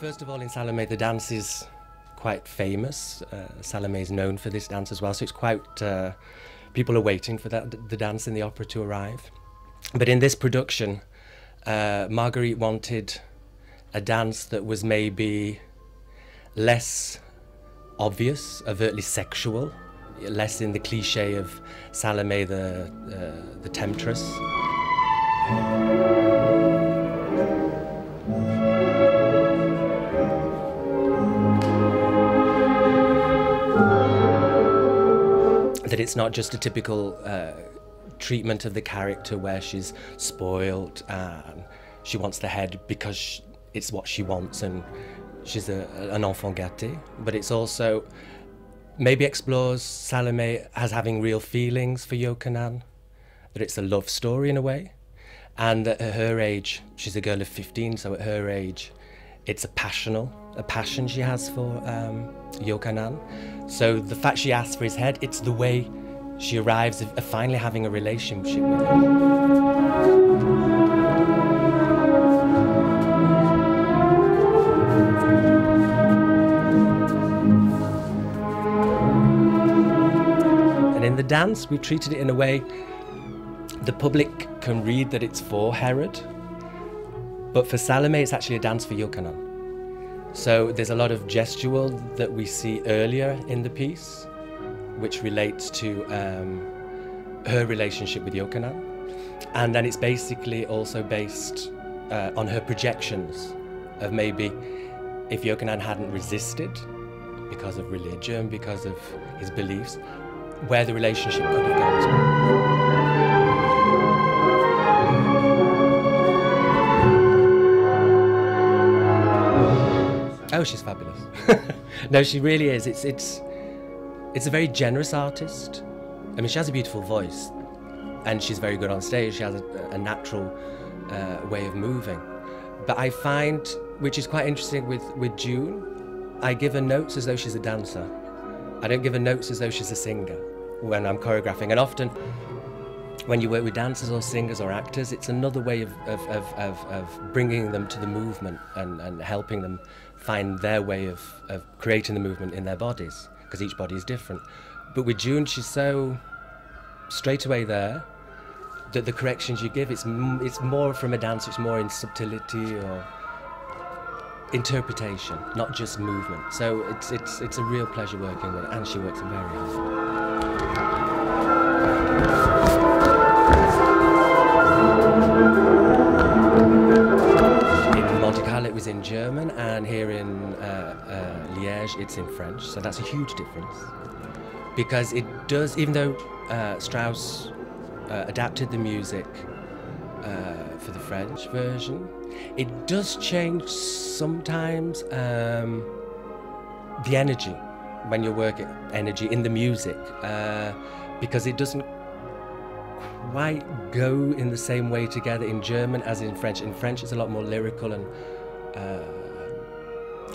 First of all, in Salome, the dance is quite famous. Salome is known for this dance as well, so it's quite... people are waiting for the dance in the opera to arrive. But in this production, Marguerite wanted a dance that was maybe less obvious, overtly sexual, less in the cliché of Salome the temptress. That it's not just a typical treatment of the character where she's spoiled and she wants the head because it's what she wants and she's an enfant gâté, but it's also maybe explores Salome as having real feelings for Yochanan, that it's a love story in a way, and that at her age, she's a girl of 15, so at her age it's a passion she has for Yochanan. So the fact she asks for his head, it's the way she arrives at finally having a relationship with him. And in the dance, we treated it in a way the public can read that it's for Herod, but for Salome, it's actually a dance for Yochanan. So there's a lot of gestual that we see earlier in the piece, which relates to her relationship with Yochanan. And then it's basically also based on her projections of maybe if Yochanan hadn't resisted because of religion, because of his beliefs, where the relationship could have gone as well. Oh, she's fabulous. No, she really is. It's a very generous artist. I mean, she has a beautiful voice, and she's very good on stage. She has a natural way of moving. But I find, which is quite interesting with June, I give her notes as though she's a dancer. I don't give her notes as though she's a singer when I'm choreographing. And often, when you work with dancers or singers or actors, it's another way of bringing them to the movement and helping them find their way of creating the movement in their bodies, because each body is different. But with June, she's so straight away there that the corrections you give, it's more from a dancer, it's more in subtlety or interpretation, not just movement. So it's a real pleasure working with her, and she works very hard. It was in German, and here in Liège it's in French, so that's a huge difference, because it does, even though Strauss adapted the music for the French version, it does change sometimes the energy when you're working energy in the music, because it doesn't quite go in the same way together in German as in French. In French it's a lot more lyrical and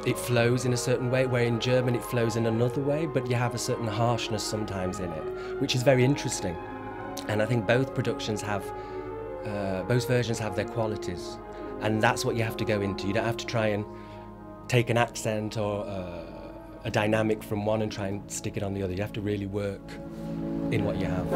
it flows in a certain way, where in German it flows in another way, but you have a certain harshness sometimes in it, which is very interesting. And I think both productions have, both versions have their qualities, and that's what you have to go into. You don't have to try and take an accent or a dynamic from one and try and stick it on the other. You have to really work in what you have.